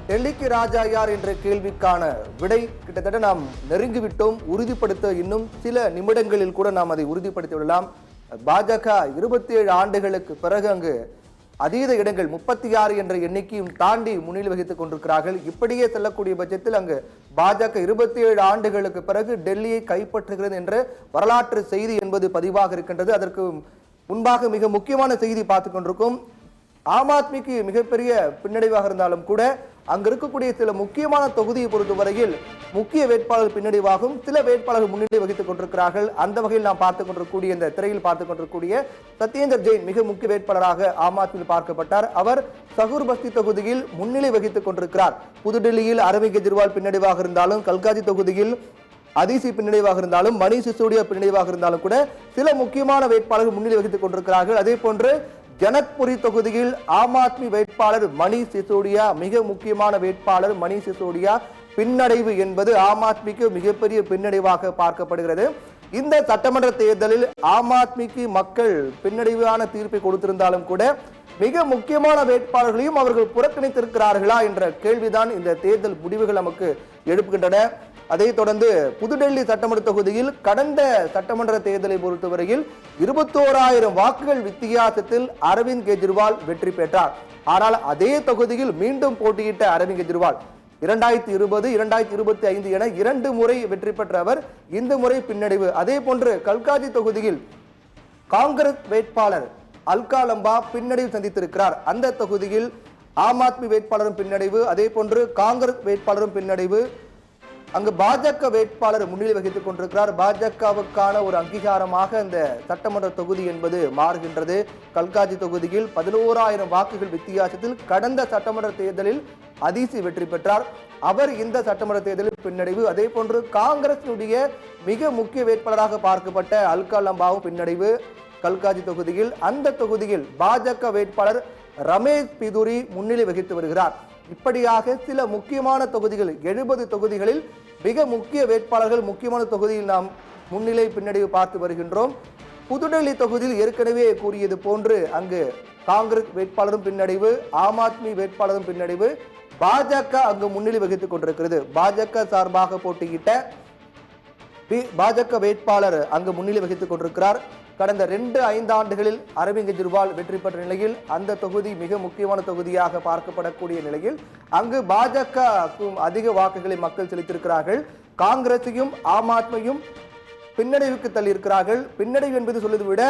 டெல்லிக்கு ராஜா யார் என்ற கேள்விக்கான விடை கிட்டத்தட்ட நாம் நெருங்கிவிட்டோம். உறுதிப்படுத்த இன்னும் சில நிமிடங்களில் கூட நாம் அதை உறுதிப்படுத்தி விடலாம். பாஜக 27 ஆண்டுகளுக்கு பிறகு அங்கு அதீத இடங்கள் 36 என்ற எண்ணிக்கையும் தாண்டி முன்னிலை வகித்துக் கொண்டிருக்கிறார்கள். இப்படியே செல்லக்கூடிய பட்சத்தில் அங்கு பாஜக 27 ஆண்டுகளுக்கு பிறகு டெல்லியை கைப்பற்றுகிறது என்ற வரலாற்று செய்தி என்பது பதிவாக இருக்கின்றது. அதற்கு முன்பாக மிக முக்கியமான செய்தி பார்த்துக் கொண்டிருக்கும். ஆம் ஆத்மிக்கு மிகப்பெரிய பின்னடைவாக இருந்தாலும் கூட அங்கு இருக்கக்கூடிய சில முக்கியமான தொகுதியை பொறுத்தவரையில் முக்கிய வேட்பாளர் பின்னடைவாகவும் சில வேட்பாளர்கள் முன்னிலை வகித்துக் கொண்டிருக்கிறார்கள். அந்த வகையில் நாம் பார்த்துக் கொண்டிருக்கக்கூடிய இந்த திரையில் பார்த்துக் கொண்டிருக்கக்கூடிய சத்யேந்தர் ஜெயின் மிக முக்கிய வேட்பாளராக ஆம் ஆத்மியில் பார்க்கப்பட்டார். அவர் சகூர் பஸ்தி தொகுதியில் முன்னிலை வகித்துக் கொண்டிருக்கிறார். புதுடெல்லியில் அரவிந்த் கெஜ்ரிவால் பின்னடைவாக இருந்தாலும், கல்காஜி தொகுதியில் அதிசி பின்னடைவாக இருந்தாலும், மணீஷ் சிசோடியா பின்னடைவாக இருந்தாலும் கூட சில முக்கியமான வேட்பாளர்கள் முன்னிலை வகித்துக் கொண்டிருக்கிறார்கள். அதே போன்று ஜனக்புரி தொகுதியில் ஆம் ஆத்மி வேட்பாளர் மணீஷ் சிசோடியா மிக முக்கியமான வேட்பாளர் மணீஷ் சிசோடியா பின்னடைவு என்பது ஆம் ஆத்மிக்கு மிகப்பெரிய பின்னடைவாக பார்க்கப்படுகிறது. இந்த சட்டமன்ற தேர்தலில் ஆம் ஆத்மிக்கு மக்கள் பின்னடைவான தீர்ப்பை கொடுத்திருந்தாலும் கூட மிக முக்கியமான வேட்பாளர்களையும் அவர்கள் புறக்கணித்திருக்கிறார்களா என்ற கேள்விதான் இந்த தேர்தல் முடிவுகள் நமக்கு எழுப்புகின்றன. அதை தொடர்ந்து புதுடெல்லி சட்டமன்ற தொகுதியில் கடந்த சட்டமன்ற தேர்தலை பொறுத்தவரையில் 21,000 வாக்குகள் வித்தியாசத்தில் அரவிந்த் கெஜ்ரிவால் வெற்றி பெற்றார். ஆனால் அதே தொகுதியில் மீண்டும் போட்டியிட்ட அரவிந்த் கெஜ்ரிவால் 2020, 2025 என 2 முறை வெற்றி பெற்ற அவர் இந்த முறை பின்னடைவு. அதே போன்று கல்காஜி தொகுதியில் காங்கிரஸ் வேட்பாளர் அல்கா லம்பா பின்னடைவு சந்தித்திருக்கிறார். அந்த தொகுதியில் ஆம் ஆத்மி வேட்பாளரும் பின்னடைவு, அதே போன்று காங்கிரஸ் வேட்பாளரும் பின்னடைவு. அங்கு பாஜக வேட்பாளர் முன்னிலை வகித்துக் கொண்டிருக்கிறார். பாஜகவுக்கான ஒரு அங்கீகாரமாக இந்த சட்டமன்ற தொகுதி என்பது மாறுகின்றது. கல்காஜி தொகுதியில் 11,000 வாக்குகள் வித்தியாசத்தில் கடந்த சட்டமன்ற தேர்தலில் அதிசி வெற்றி பெற்றார். அவர் இந்த சட்டமன்ற தேர்தலில் பின்னடைவு. அதே போன்று காங்கிரசினுடைய மிக முக்கிய வேட்பாளராக பார்க்கப்பட்ட அல்கா லம்பாவும் பின்னடைவு கல்காஜி தொகுதியில். அந்த தொகுதியில் பாஜக வேட்பாளர் ரமேஷ் பிதுரி முன்னிலை வகித்து வருகிறார். இப்படியாக சில முக்கியமான தொகுதிகள் 70 தொகுதிகளில் மிக முக்கிய வேட்பாளர்கள் முக்கியமான தொகுதியில் நாம் முன்னிலை பின்னடைவு பார்த்து வருகின்றோம். புதுடெல்லி தொகுதியில் ஏற்கனவே கூறியது போன்று அங்கு காங்கிரஸ் வேட்பாளரும் பின்னடைவு, ஆம் ஆத்மி வேட்பாளரும் பின்னடைவு, பாஜக அங்கு முன்னிலை வகித்துக் கொண்டிருக்கிறது. பாஜக சார்பாக போட்டியிட்ட பாஜக வேட்பாளர் அங்கு முன்னிலை வகித்துக் கொண்டிருக்கிறார். கடந்த 2-5 ஆண்டுகளில் அரவிந்த் கெஜ்ரிவால் வெற்றி பெற்ற நிலையில் அந்த தொகுதி மிக முக்கியமான தொகுதியாக பார்க்கப்படக்கூடிய நிலையில் அங்கு பாஜகவுக்கும் அதிக வாக்குகளை மக்கள் செலுத்தியிருக்கிறார்கள். காங்கிரஸையும் ஆம் ஆத்மியும் பின்னடைவுக்கு தள்ளியிருக்கிறார்கள். பின்னடைவு என்பது சொல்வதை விட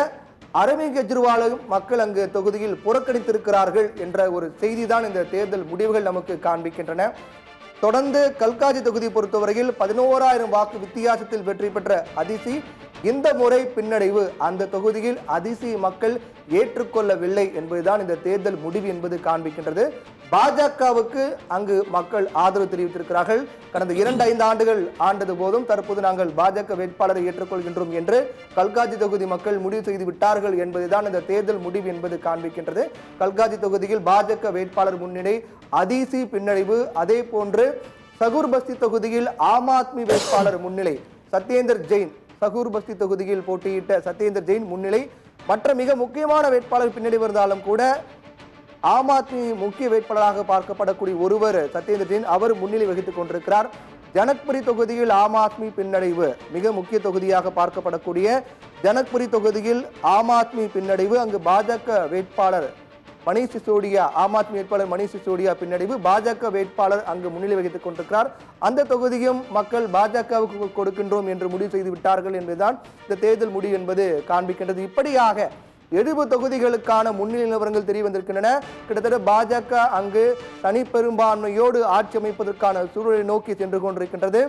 அரவிந்த் கெஜ்ரிவாலையும் மக்கள் அங்கு தொகுதியில் புறக்கணித்திருக்கிறார்கள் என்ற ஒரு செய்தி தான் இந்த தேர்தல் முடிவுகள் நமக்கு காண்பிக்கின்றன. தொடர்ந்து கல்காஜி தொகுதி பொறுத்தவரையில் 11,000 வாக்கு வித்தியாசத்தில் வெற்றி பெற்ற அதிசி இந்த முறை பின்னடைவு. அந்த தொகுதியில் அதிசி மக்கள் ஏற்றுக்கொள்ளவில்லை என்பதுதான் இந்த தேர்தல் முடிவு என்பது காண்பிக்கின்றது. பாஜகவுக்கு அங்கு மக்கள் ஆதரவு தெரிவித்திருக்கிறார்கள். கடந்த 2-5 ஆண்டுகள் ஆண்டது போதும் தற்போது நாங்கள் பாஜக வேட்பாளரை ஏற்றுக்கொள்கின்றோம் என்று கல்காஜி தொகுதி மக்கள் முடிவு செய்து விட்டார்கள் என்பதுதான் இந்த தேர்தல் முடிவு என்பது காண்பிக்கின்றது. கல்காஜி தொகுதியில் பாஜக வேட்பாளர் முன்னிலை, அதிசி பின்னடைவு. அதே போன்று சகூர் பஸ்தி தொகுதியில் ஆம் ஆத்மி வேட்பாளர் முன்னிலை, சத்யேந்தர் ஜெயின் சகூர் பஸ்தி தொகுதியில் போட்டியிட்ட சத்யேந்தர் ஜெயின் முன்னிலை. மற்ற மிக முக்கியமான வேட்பாளர் பின்னடைவு இருந்தாலும் கூட ஆம் ஆத்மி முக்கிய வேட்பாளராக பார்க்கப்படக்கூடிய ஒருவர் சத்யேந்தர் ஜெயின் அவர் முன்னிலை வகித்துக் கொண்டிருக்கிறார். ஜனக்புரி தொகுதியில் ஆம் ஆத்மி பின்னடைவு மிக முக்கிய தொகுதியாக பார்க்கப்படக்கூடிய ஜனக்புரி தொகுதியில் ஆம் ஆத்மி பின்னடைவு. அங்கு பாஜக வேட்பாளர் மணீஷ் சிசோடியா, ஆம் ஆத்மி வேட்பாளர் மணீஷ் சிசோடியா பின்னடைவு. பாஜக வேட்பாளர் அங்கு முன்னிலை வகித்துக் கொண்டிருக்கிறார். அந்த தொகுதியும் மக்கள் பாஜகவுக்கு கொடுக்கின்றோம் என்று முடிவு செய்து விட்டார்கள் என்பதுதான் இந்த தேர்தல் முடிவு என்பது காண்பிக்கின்றது. இப்படியாக 70 தொகுதிகளுக்கான முன்னிலை நிலவரங்கள் தெரிய வந்திருக்கின்றன. கிட்டத்தட்ட பாஜக அங்கு தனிப்பெரும்பான்மையோடு ஆட்சி அமைப்பதற்கான சூழலை நோக்கி சென்று கொண்டிருக்கின்றது.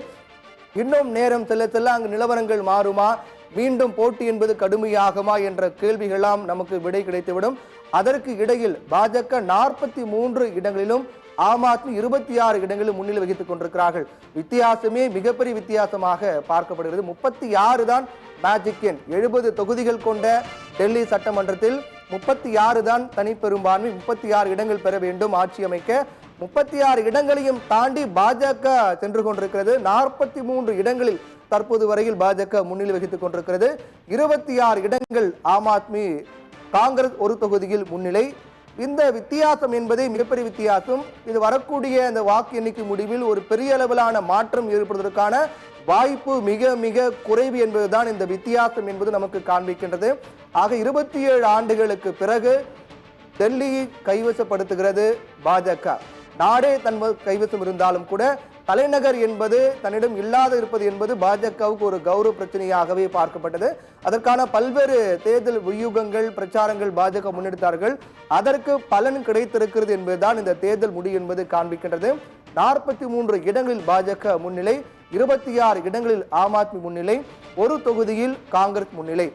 இன்னும் நேரம் செல்ல செல்ல அங்கு நிலவரங்கள் மாறுமா, மீண்டும் போட்டி என்பது கடுமையாகுமா என்ற கேள்விகளாம் நமக்கு விடை கிடைத்துவிடும். அதற்கு இடையில் பாஜக 43 இடங்களிலும் ஆம் ஆத்மி 26 இடங்களிலும் முன்னிலை வகித்துக் கொண்டிருக்கிறார்கள். வித்தியாசமே மிகப்பெரிய வித்தியாசமாக பார்க்கப்படுகிறது. 36 தான் மேஜிக் எண். 70 தொகுதிகள் கொண்ட டெல்லி சட்டமன்றத்தில் 36 தான் தனிப்பெரும்பான்மை. 36 இடங்கள் பெற வேண்டும் ஆட்சி அமைக்க. 36 இடங்களையும் தாண்டி பாஜக சென்று கொண்டிருக்கிறது. 43 இடங்களில் தற்போது வரையில் பாஜக முன்னிலை வகித்துக் கொண்டிருக்கிறது. 26 இடங்கள் ஆம் ஆத்மி. காங்கிரஸ் ஒரு தொகுதியில் முன்னிலை. இந்த வித்தியாசம் என்பதே மிகப்பெரிய வித்தியாசம். இது வரக்கூடிய அந்த வாக்கு எண்ணிக்கை முடிவில் ஒரு பெரிய அளவிலான மாற்றம் ஏற்படுவதற்கான வாய்ப்பு மிக மிக குறைவு என்பதுதான் இந்த வித்தியாசம் என்பது நமக்கு காண்பிக்கின்றது. ஆக 27 ஆண்டுகளுக்கு பிறகு டெல்லியை கைவசப்படுத்துகிறது பாஜக. நாடே தன் கைவசம் இருந்தாலும் கூட தலைநகர் என்பது தன்னிடம் இல்லாத இருப்பது என்பது பாஜகவுக்கு ஒரு கௌரவ பிரச்சனையாகவே பார்க்கப்பட்டது. அதற்கான பல்வேறு தேர்தல் வியூகங்கள் பிரச்சாரங்கள் பாஜக முன்னெடுத்தார்கள். அதற்கு பலன் கிடைத்திருக்கிறது என்பதுதான் இந்த தேர்தல் முடிவு என்பது காண்பிக்கின்றது. 43 இடங்களில் பாஜக முன்னிலை, 26 இடங்களில் ஆம் ஆத்மி முன்னிலை, ஒரு தொகுதியில் காங்கிரஸ் முன்னிலை.